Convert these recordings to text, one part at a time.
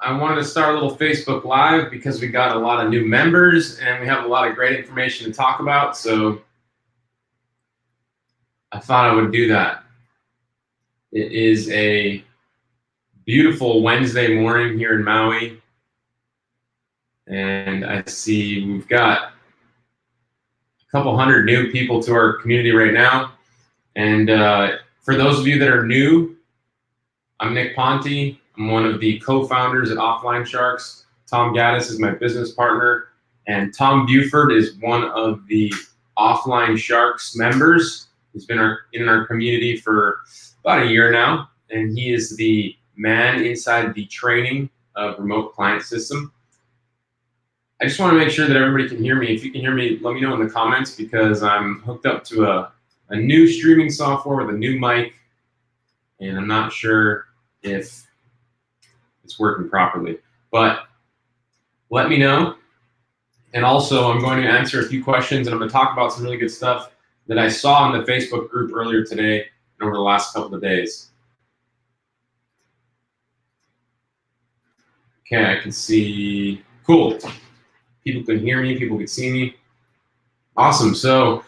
I wanted to start a little Facebook Live because we got a lot of new members and we have a lot of great information to talk about. So I thought I would do that. It is a beautiful Wednesday morning here in Maui. And I see we've got a couple hundred new people to our community right now. And for those of you that are new, I'm Nick Ponte. I'm one of the co-founders at Offline Sharks. Tom Gaddis is my business partner, and Tom Buford is one of the Offline Sharks members. He's been in our community for about a year now, and he is the man inside the training of Remote Client System. I just want to make sure that everybody can hear me. If you can hear me, let me know in the comments, because I'm hooked up to a new streaming software with a new mic, and I'm not sure if it's working properly, but let me know. And also, I'm going to answer a few questions, and I'm going to talk about some really good stuff that I saw in the Facebook group earlier today and over the last couple of days. Okay, I can see. Cool. People can hear me. People can see me. Awesome. So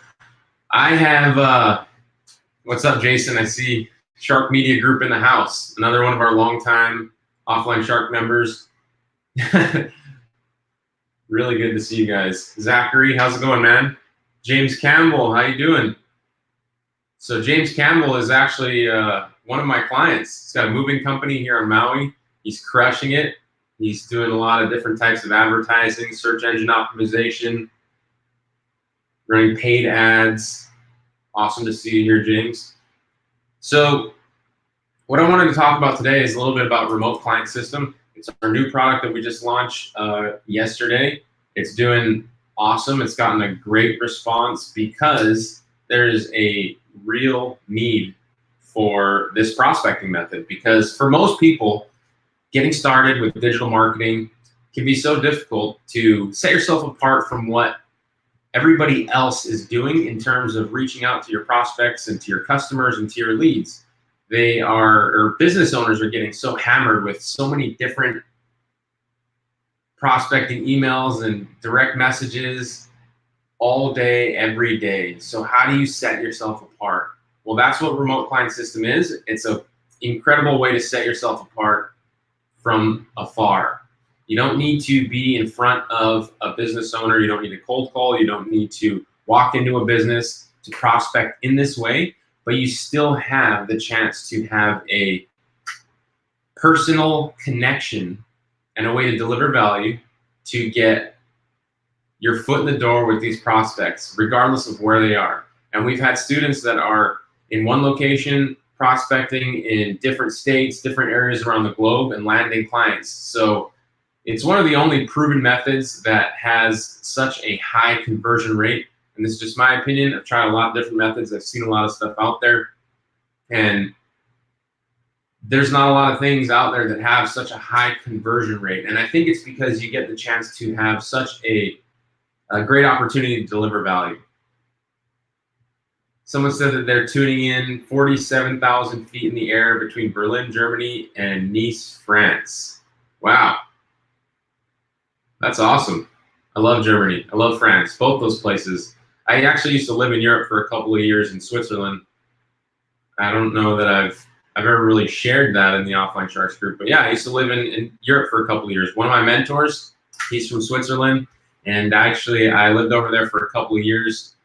I have, what's up, Jason? I see Shark Media Group in the house. Another one of our longtime Offline Shark members. Really good to see you guys. Zachary, how's it going, man? James Campbell, how you doing? So James Campbell is actually one of my clients. He's got a moving company here in Maui. He's crushing it. He's doing a lot of different types of advertising, search engine optimization, running paid ads. Awesome to see you here, James. So what I wanted to talk about today is a little bit about Remote Client System. It's our new product that we just launched yesterday. It's doing awesome. It's gotten a great response because there's a real need for this prospecting method. Because for most people, getting started with digital marketing can be so difficult to set yourself apart from what everybody else is doing in terms of reaching out to your prospects and to your customers and to your leads. Or business owners are getting so hammered with so many different prospecting emails and direct messages all day, every day. So how do you set yourself apart? Well, that's what Remote Client System is. It's an incredible way to set yourself apart from afar. You don't need to be in front of a business owner. You don't need to cold call. You don't need to walk into a business to prospect in this way, but you still have the chance to have a personal connection and a way to deliver value to get your foot in the door with these prospects, regardless of where they are. And we've had students that are in one location prospecting in different states, different areas around the globe, and landing clients. So it's one of the only proven methods that has such a high conversion rate. And this is just my opinion. I've tried a lot of different methods. I've seen a lot of stuff out there. And there's not a lot of things out there that have such a high conversion rate. And I think it's because you get the chance to have such a great opportunity to deliver value. Someone said that they're tuning in 47,000 feet in the air between Berlin, Germany, and Nice, France. Wow. That's awesome. I love Germany. I love France, both those places. I actually used to live in Europe for a couple of years in Switzerland. I don't know that I've ever really shared that in the Offline Sharks group, but yeah, I used to live in Europe for a couple of years. One of my mentors, he's from Switzerland, and actually I lived over there for a couple of years,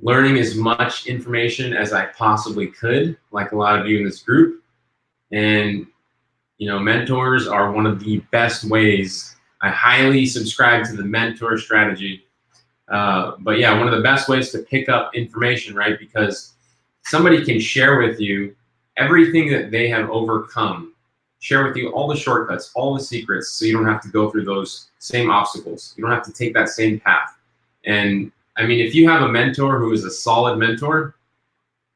learning as much information as I possibly could, like a lot of you in this group. And mentors are one of the best ways. I highly subscribe to the mentor strategy. But yeah, one of the best ways to pick up information, right? Because somebody can share with you everything that they have overcome, share with you all the shortcuts, all the secrets, so you don't have to go through those same obstacles. You don't have to take that same path. And I mean, if you have a mentor who is a solid mentor,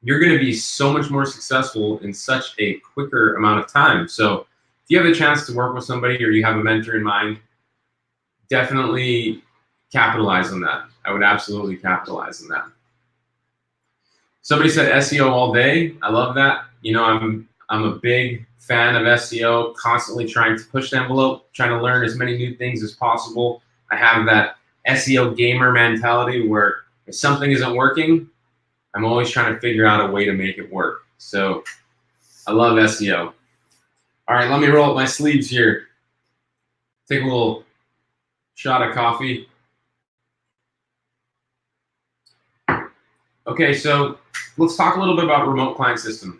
you're going to be so much more successful in such a quicker amount of time. So if you have a chance to work with somebody or you have a mentor in mind, definitely capitalize on that. I would absolutely capitalize on that. Somebody said SEO all day. I love that. I'm I'm a big fan of SEO, constantly trying to push the envelope, trying to learn as many new things as possible. I have that SEO gamer mentality where if something isn't working, I'm always trying to figure out a way to make it work. So I love SEO. All right, let me roll up my sleeves here. Take a little shot of coffee. Okay, so let's talk a little bit about remote client system.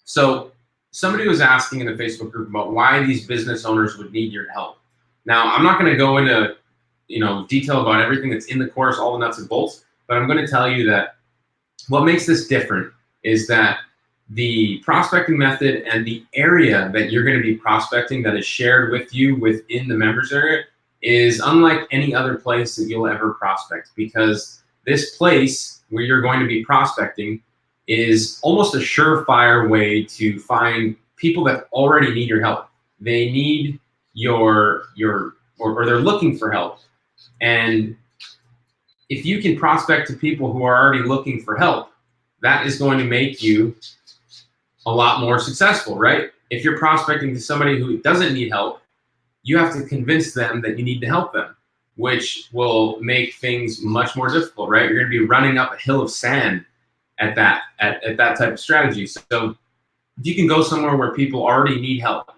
So somebody was asking in the Facebook group about why these business owners would need your help. Now, I'm not going to go into detail about everything that's in the course, all the nuts and bolts, but I'm going to tell you that what makes this different is that the prospecting method and the area that you're going to be prospecting that is shared with you within the members area is unlike any other place that you'll ever prospect, because this place where you're going to be prospecting is almost a surefire way to find people that already need your help. They need or they're looking for help. And if you can prospect to people who are already looking for help, that is going to make you a lot more successful, right? If you're prospecting to somebody who doesn't need help, you have to convince them that you need to help them, which will make things much more difficult, right? You're going to be running up a hill of sand at that type of strategy. So if you can go somewhere where people already need help,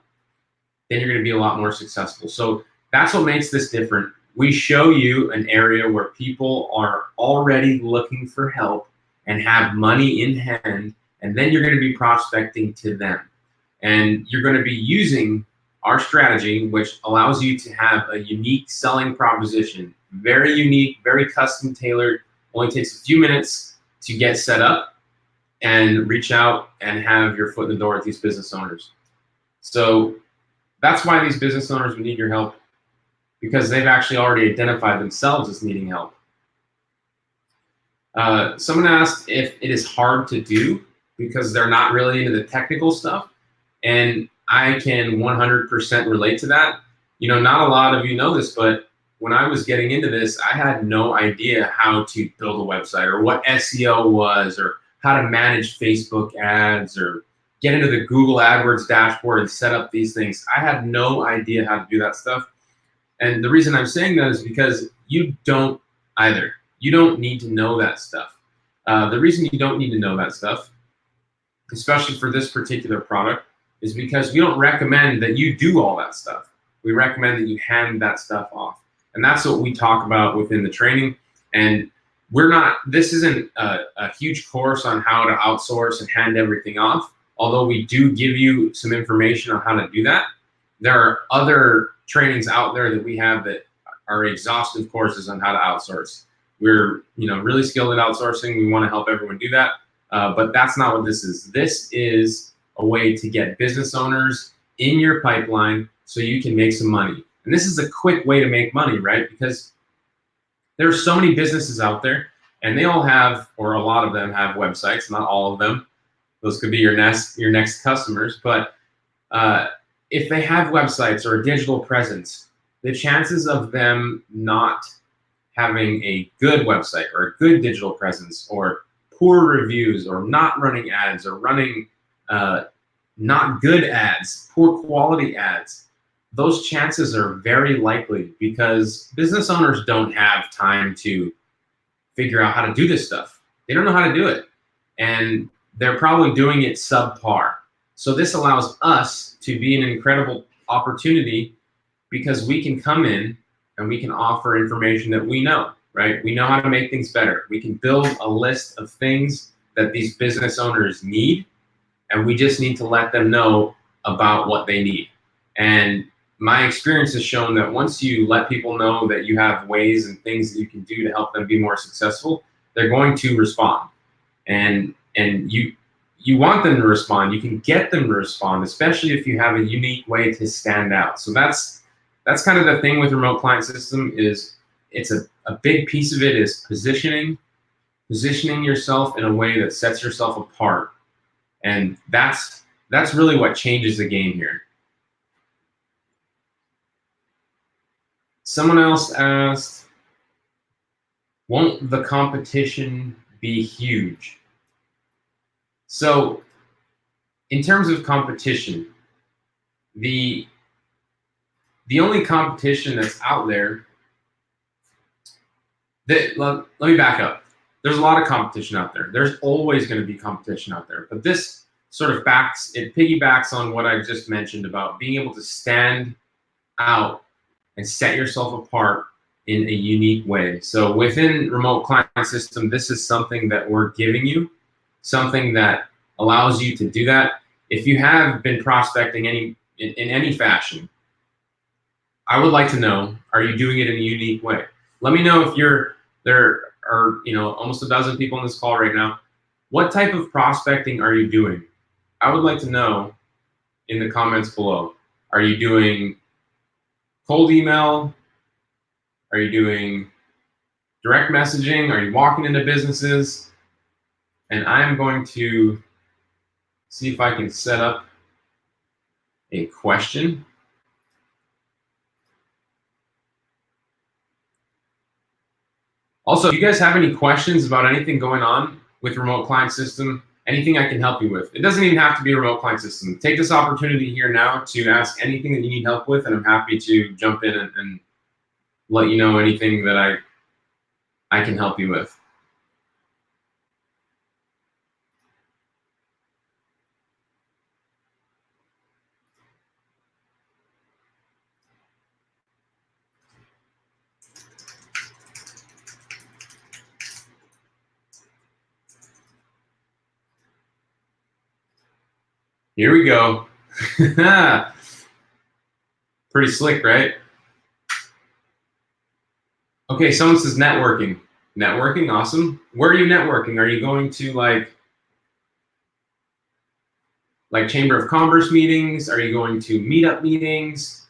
then you're going to be a lot more successful. So that's what makes this different. We show you an area where people are already looking for help and have money in hand, and then you're going to be prospecting to them. And you're going to be using our strategy, which allows you to have a unique selling proposition, very unique, very custom tailored, only takes a few minutes to get set up and reach out and have your foot in the door with these business owners. So that's why these business owners would need your help, because they've actually already identified themselves as needing help. Someone asked if it is hard to do because they're not really into the technical stuff. And I can 100% relate to that. Not a lot of you know this, but when I was getting into this, I had no idea how to build a website or what SEO was or how to manage Facebook ads or get into the Google AdWords dashboard and set up these things. I had no idea how to do that stuff. And the reason I'm saying that is because you don't either. You don't need to know that stuff. The reason you don't need to know that stuff, especially for this particular product, is because we don't recommend that you do all that stuff. We recommend that you hand that stuff off. And that's what we talk about within the training. And this isn't a huge course on how to outsource and hand everything off, although we do give you some information on how to do that. There are other trainings out there that we have that are exhaustive courses on how to outsource. We're really skilled at outsourcing. We want to help everyone do that. But that's not what this is. This is a way to get business owners in your pipeline so you can make some money. And this is a quick way to make money, right? Because there are so many businesses out there, and they all have, or a lot of them have websites, not all of them. Those could be your next customers. But if they have websites or a digital presence, the chances of them not having a good website or a good digital presence or poor reviews or not running ads or running not good ads, poor quality ads, those chances are very likely because business owners don't have time to figure out how to do this stuff. They don't know how to do it. And they're probably doing it subpar. So this allows us to be an incredible opportunity because we can come in and we can offer information that we know, right? We know how to make things better. We can build a list of things that these business owners need, and we just need to let them know about what they need. And my experience has shown that once you let people know that you have ways and things that you can do to help them be more successful, they're going to respond. And you want them to respond. You can get them to respond, especially if you have a unique way to stand out. So that's kind of the thing with remote client system. Is it's a big piece of it is positioning yourself in a way that sets yourself apart. And that's really what changes the game here. Someone else asked, won't the competition be huge? So in terms of competition, the only competition that's out there let me back up. There's a lot of competition out there. There's always going to be competition out there. But this sort of piggybacks on what I just mentioned about being able to stand out and set yourself apart in a unique way. So within Remote Client System, this is something that we're giving you, something that allows you to do that. If you have been prospecting in any fashion, I would like to know, are you doing it in a unique way? Let me know if there are almost a dozen people on this call right now. What type of prospecting are you doing? I would like to know in the comments below. Are you doing cold email? Are you doing direct messaging? Are you walking into businesses? And I'm going to see if I can set up a question. Also, if you guys have any questions about anything going on with Remote Client System, anything I can help you with, it doesn't even have to be a Remote Client System. Take this opportunity here now to ask anything that you need help with, and I'm happy to jump in and let you know anything that I can help you with. Here we go. Pretty slick, right? Okay, someone says networking. Networking, awesome. Where are you networking? Are you going to like Chamber of Commerce meetings? Are you going to meetup meetings?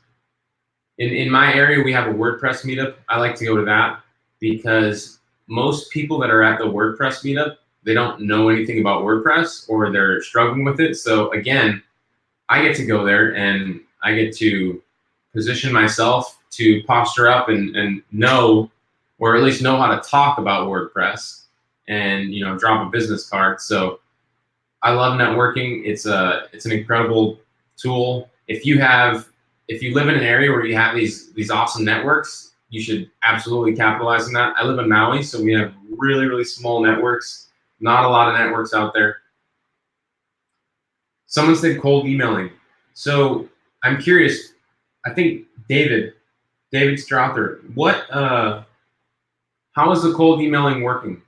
In my area, we have a WordPress meetup. I like to go to that because most people that are at the WordPress meetup, they don't know anything about WordPress or they're struggling with it. So again, I get to go there and I get to position myself to posture up and know, or at least know how to talk about WordPress and drop a business card. So I love networking. It's an incredible tool. If you live in an area where you have these awesome networks, you should absolutely capitalize on that. I live in Maui, so we have really, really small networks. Not a lot of networks out there. Someone said cold emailing. So I'm curious. I think David Strother, how is the cold emailing working?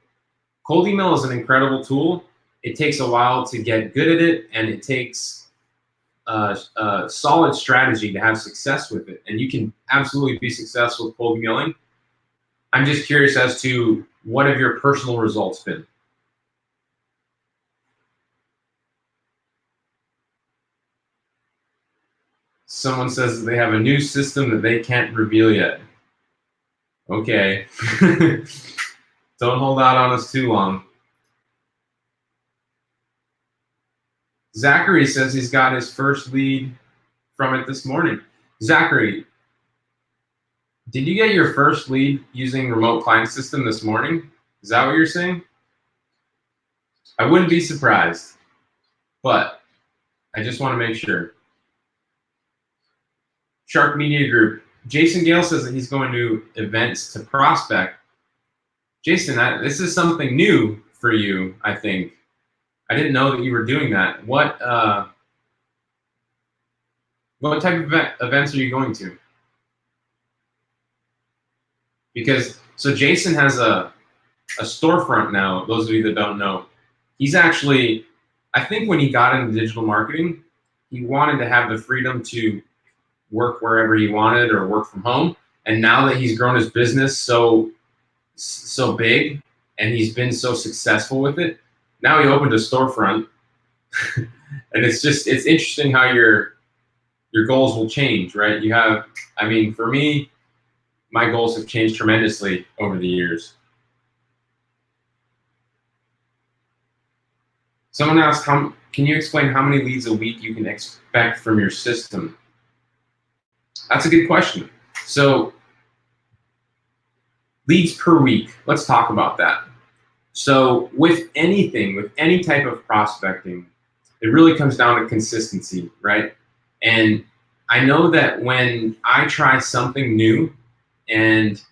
Cold email is an incredible tool. It takes a while to get good at it, and it takes a solid strategy to have success with it. And you can absolutely be successful with cold emailing. I'm just curious as to what have your personal results been? Someone says they have a new system that they can't reveal yet. Okay. Don't hold out on us too long. Zachary says he's got his first lead from it this morning. Zachary, did you get your first lead using Remote Client System this morning? Is that what you're saying? I wouldn't be surprised, but I just want to make sure. Shark Media Group. Jason Gale says that he's going to events to prospect. Jason, this is something new for you, I think. I didn't know that you were doing that. What type of events are you going to? Because so Jason has a storefront now. Those of you that don't know, he's actually, I think when he got into digital marketing, he wanted to have the freedom to work wherever he wanted or work from home. And now that he's grown his business so big and he's been so successful with it, now he opened a storefront. And it's interesting how your goals will change, right? For me, my goals have changed tremendously over the years. Someone asked, can you explain how many leads a week you can expect from your system? That's a good question. So leads per week, let's talk about that. So with any type of prospecting, it really comes down to consistency, right? And I know that when I try something new and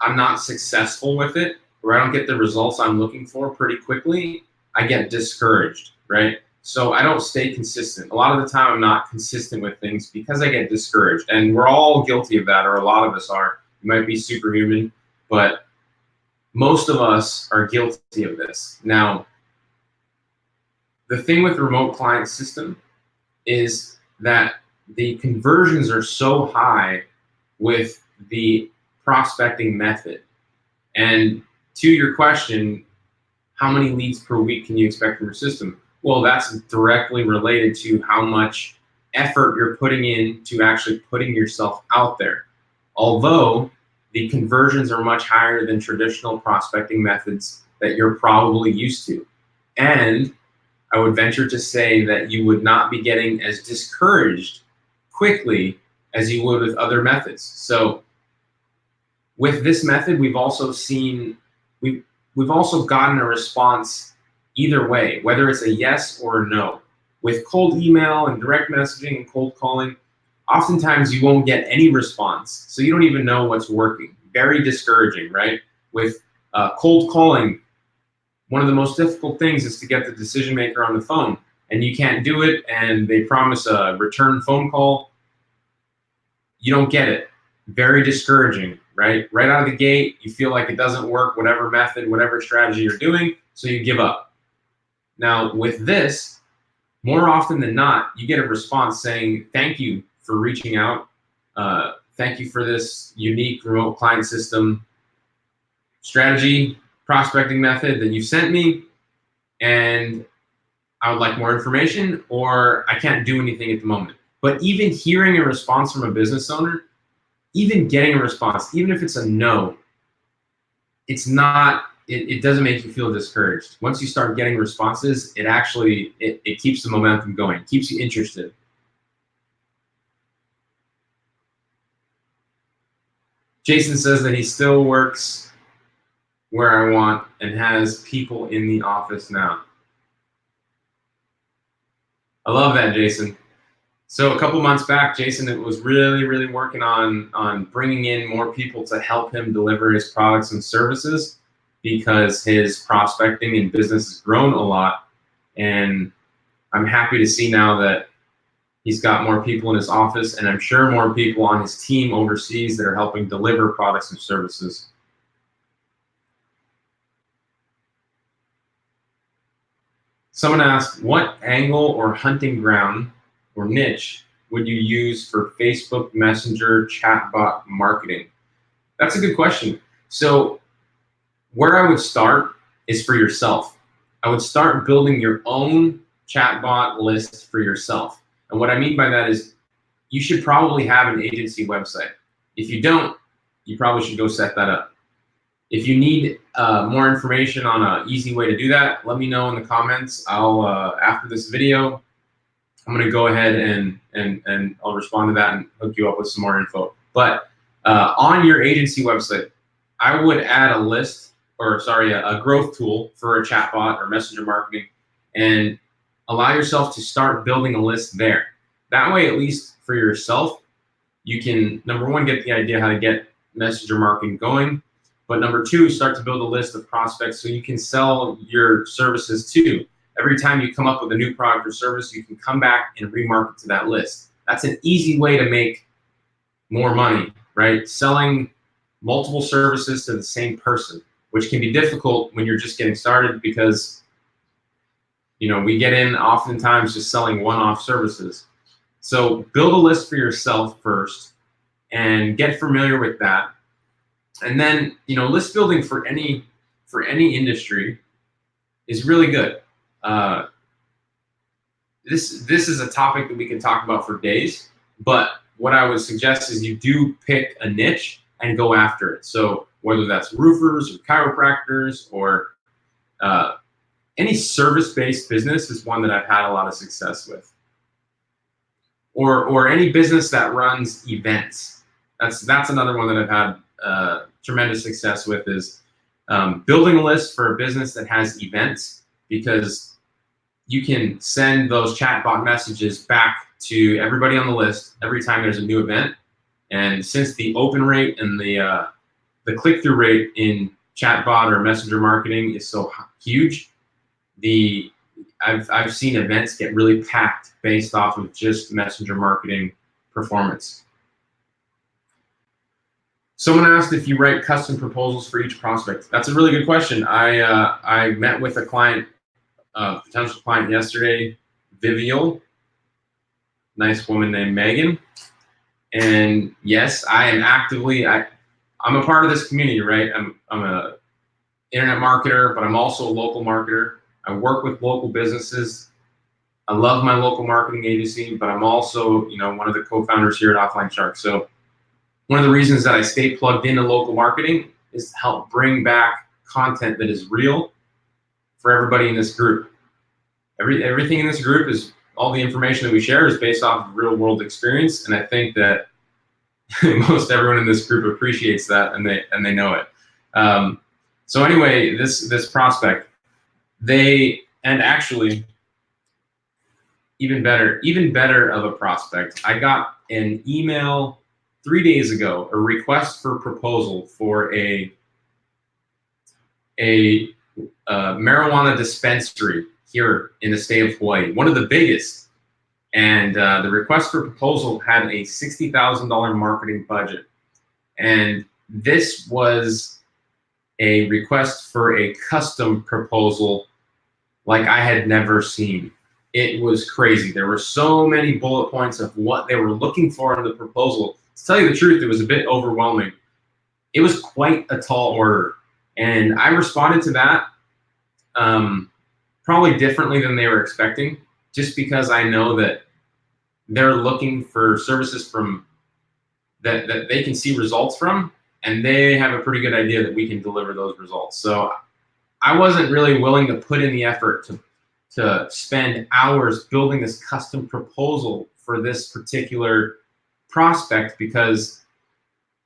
I'm not successful with it, or I don't get the results I'm looking for pretty quickly, I get discouraged, right? So I don't stay consistent. A lot of the time I'm not consistent with things because I get discouraged. And we're all guilty of that, or a lot of us are. You might be superhuman, but most of us are guilty of this. Now, the thing with the remote client system is that the conversions are so high with the prospecting method. And to your question, how many leads per week can you expect from your system? Well, that's directly related to how much effort you're putting in to actually putting yourself out there. Although the conversions are much higher than traditional prospecting methods that you're probably used to. And I would venture to say that you would not be getting as discouraged quickly as you would with other methods. So with this method, we've also gotten a response either way, whether it's a yes or a no. With cold email and direct messaging and cold calling, oftentimes you won't get any response, so you don't even know what's working. Very discouraging, right? With cold calling, one of the most difficult things is to get the decision maker on the phone, and you can't do it, and they promise a return phone call. You don't get it. Very discouraging, right? Right out of the gate, you feel like it doesn't work, whatever method, whatever strategy you're doing, so you give up. Now, with this, more often than not, you get a response saying, thank you for reaching out. Thank you for this unique remote client system strategy, prospecting method that you sent me, and I would like more information, or I can't do anything at the moment. But even hearing a response from a business owner, even getting a response, even if it's a no, it's not, it doesn't make you feel discouraged. Once you start getting responses, it actually, it keeps the momentum going, keeps you interested. Jason says that he still works where I want and has people in the office now. I love that, Jason. So a couple months back, Jason was really working on bringing in more people to help him deliver his products and services, because his prospecting and business has grown a lot. And I'm happy to see now that he's got more people in his office, and I'm sure more people on his team overseas that are helping deliver products and services. Someone asked, what angle or hunting ground or niche would you use for Facebook Messenger chatbot marketing? That's a good question. So where I would start is for yourself. I would start building your own chatbot list for yourself. And what I mean by that is you should probably have an agency website. If you don't, you probably should go set that up. If you need more information on an easy way to do that, let me know in the comments. I'll after this video, I'm going to go ahead and I'll respond to that and hook you up with some more info. But on your agency website, I would add a list, or sorry, a growth tool for a chatbot or messenger marketing, and allow yourself to start building a list there. That way, at least for yourself, you can, number one, get the idea how to get messenger marketing going. But number two, start to build a list of prospects so you can sell your services to. Every time you come up with a new product or service, you can come back and remarket to that list. That's an easy way to make more money, right? Selling multiple services to the same person, which can be difficult when you're just getting started, because we get in oftentimes just selling one-off services. So build a list for yourself first and get familiar with that. And then, list building for any industry is really good. This is a topic that we can talk about for days, but what I would suggest is you do pick a niche and go after it. So whether that's roofers or chiropractors or any service-based business is one that I've had a lot of success with. Or any business that runs events. That's another one that I've had tremendous success with, is building a list for a business that has events, because you can send those chatbot messages back to everybody on the list every time there's a new event. And since the open rate and the click-through rate in chatbot or messenger marketing is so huge, I've seen events get really packed based off of just messenger marketing performance. Someone asked if you write custom proposals for each prospect. That's a really good question. I met with a client, potential client yesterday, Vivial, nice woman named Megan. And yes, I am actively, I'm a part of this community, right? I'm a internet marketer, but I'm also a local marketer. I work with local businesses. I love my local marketing agency, but I'm also, one of the co-founders here at Offline Shark. So one of the reasons that I stay plugged into local marketing is to help bring back content that is real for everybody in this group. Everything in this group is, all the information that we share is based off of real world experience, and I think that most everyone in this group appreciates that, and they know it. So anyway, this prospect, and actually even better of a prospect, I got an email 3 days ago, a request for proposal for a marijuana dispensary here in the state of Hawaii, one of the biggest. And the request for proposal had a $60,000 marketing budget. And this was a request for a custom proposal like I had never seen. It was crazy. There were so many bullet points of what they were looking for in the proposal. To tell you the truth, it was a bit overwhelming. It was quite a tall order. And I responded to that probably differently than they were expecting, just because I know that they're looking for services from that they can see results from, and they have a pretty good idea that we can deliver those results. So I wasn't really willing to put in the effort to spend hours building this custom proposal for this particular prospect, because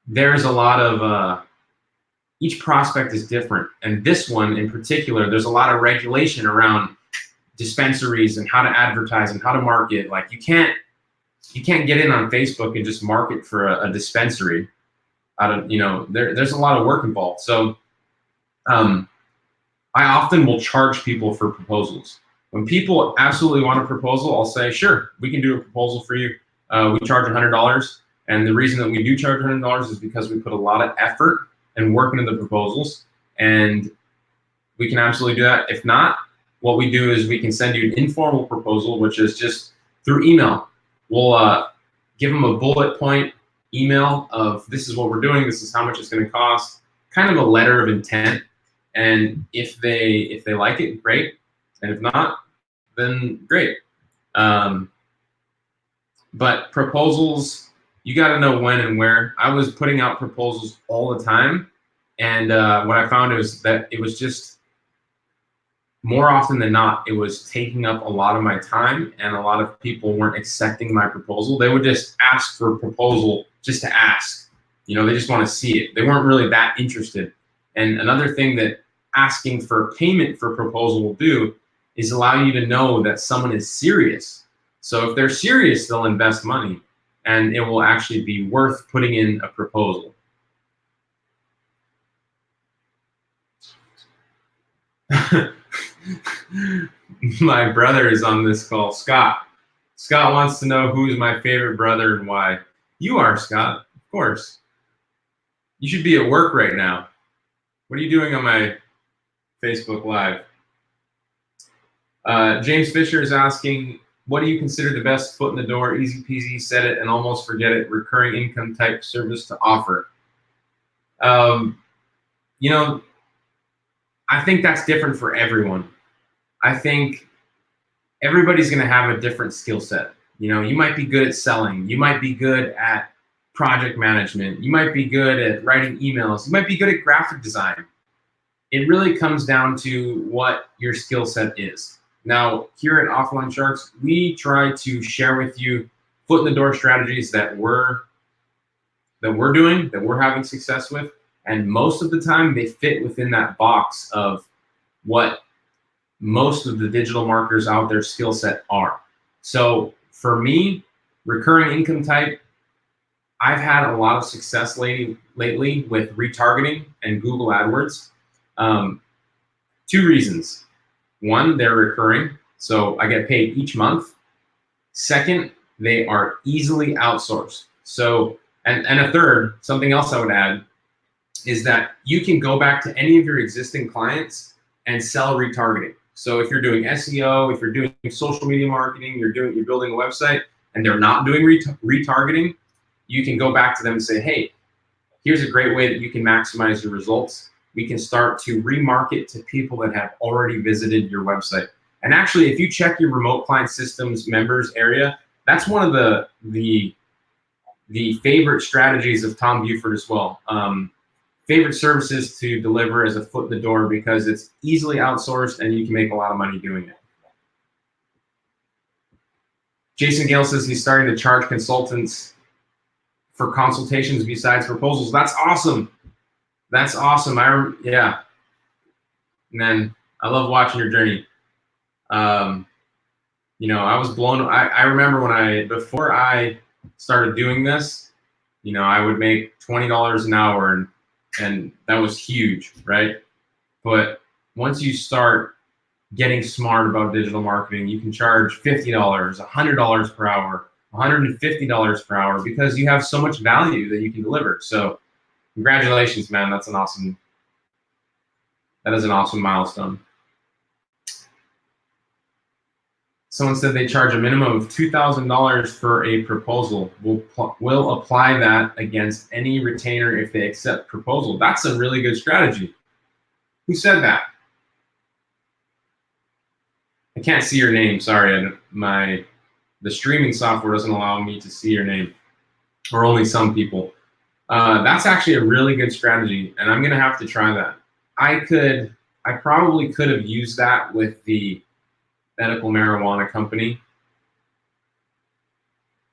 there's a lot of each prospect is different, and this one in particular, there's a lot of regulation around dispensaries and how to advertise and how to market. Like you can't get in on Facebook and just market for a dispensary. There's a lot of work involved. So I often will charge people for proposals. When people absolutely want a proposal, I'll say, sure, we can do a proposal for you. We charge $100. And the reason that we do charge $100 is because we put a lot of effort and work into the proposals, and we can absolutely do that. If not, what we do is we can send you an informal proposal, which is just through email. We'll give them a bullet point email of this is what we're doing, this is how much it's going to cost, kind of a letter of intent. And if they like it, great. And if not, then great. But proposals, you got to know when and where. I was putting out proposals all the time, and what I found is that it was just more often than not, it was taking up a lot of my time, and a lot of people weren't accepting my proposal. They would just ask for a proposal just to ask. They just want to see it. They weren't really that interested. And another thing that asking for payment for proposal will do is allow you to know that someone is serious. So if they're serious, they'll invest money, and it will actually be worth putting in a proposal. My brother is on this call, Scott. Scott wants to know who's my favorite brother and why. You are, Scott, of course. You should be at work right now. What are you doing on my Facebook Live? James Fisher is asking, what do you consider the best foot in the door, easy peasy, set it and almost forget it, recurring income type service to offer? I think that's different for everyone. I think everybody's going to have a different skill set. You might be good at selling. You might be good at project management. You might be good at writing emails. You might be good at graphic design. It really comes down to what your skill set is. Now, here at Offline Sharks, we try to share with you foot in the door strategies that we're doing, that we're having success with. And most of the time, they fit within that box of what most of the digital marketers out there skill set are. So for me, recurring income type, I've had a lot of success lately with retargeting and Google AdWords. 2 reasons. One, they're recurring, so I get paid each month. Second, they are easily outsourced. So, and a third, something else I would add, is that you can go back to any of your existing clients and sell retargeting. So if you're doing SEO, if you're doing social media marketing, you're building a website and they're not doing retargeting, you can go back to them and say, hey, here's a great way that you can maximize your results. We can start to remarket to people that have already visited your website. And actually, if you check your remote client systems members area, that's one of the favorite strategies of Tom Buford as well. Favorite services to deliver as a foot in the door because it's easily outsourced and you can make a lot of money doing it. Jason Gale says he's starting to charge consultants for consultations besides proposals. That's awesome. That's awesome. Yeah. Man, I love watching your journey. You know, I was blown. I remember before I started doing this, you know, I would make $20 an hour and that was huge, right? But once you start getting smart about digital marketing, you can charge $50, $100 per hour, $150 per hour because you have so much value that you can deliver. So congratulations, man. That is an awesome milestone. Someone said they charge a minimum of $2,000 for a proposal. We'll apply that against any retainer if they accept proposal. That's a really good strategy. Who said that? I can't see your name. Sorry, the streaming software doesn't allow me to see your name, or only some people. That's actually a really good strategy, and I'm gonna have to try that. I probably could have used that with the medical marijuana company,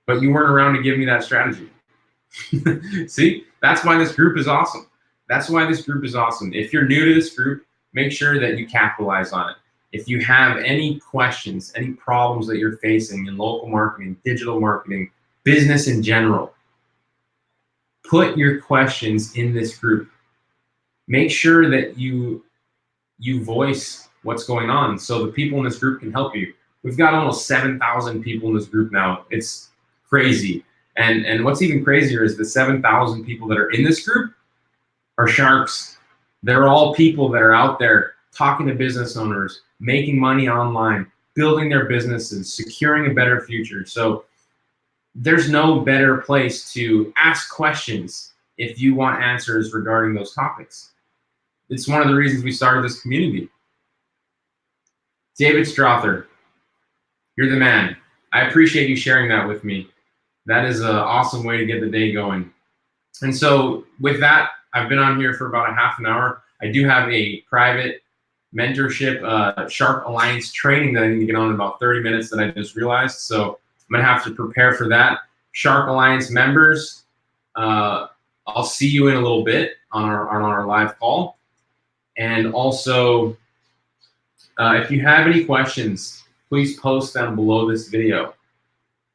but you weren't around to give me that strategy. See, that's why this group is awesome. That's why this group is awesome. If you're new to this group, make sure that you capitalize on it. If you have any questions, any problems that you're facing in local marketing, digital marketing, business in general, put your questions in this group. Make sure that you voice what's going on so the people in this group can help you. We've got almost 7,000 people in this group now. It's crazy. And what's even crazier is the 7,000 people that are in this group are sharks. They're all people that are out there talking to business owners, making money online, building their businesses, securing a better future. So there's no better place to ask questions if you want answers regarding those topics. It's one of the reasons we started this community. David Strother, you're the man. I appreciate you sharing that with me. That is an awesome way to get the day going. And so with that, I've been on here for about a half an hour. I do have a private mentorship Shark Alliance training that I need to get on in about 30 minutes that I just realized. So I'm gonna have to prepare for that. Shark Alliance members, I'll see you in a little bit on our live call. And also, if you have any questions, please post them below this video.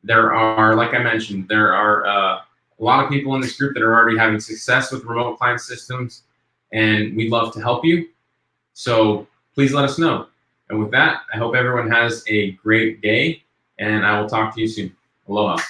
There are, like I mentioned, there are a lot of people in this group that are already having success with remote client systems, and we'd love to help you. So please let us know. And with that, I hope everyone has a great day, and I will talk to you soon. Aloha.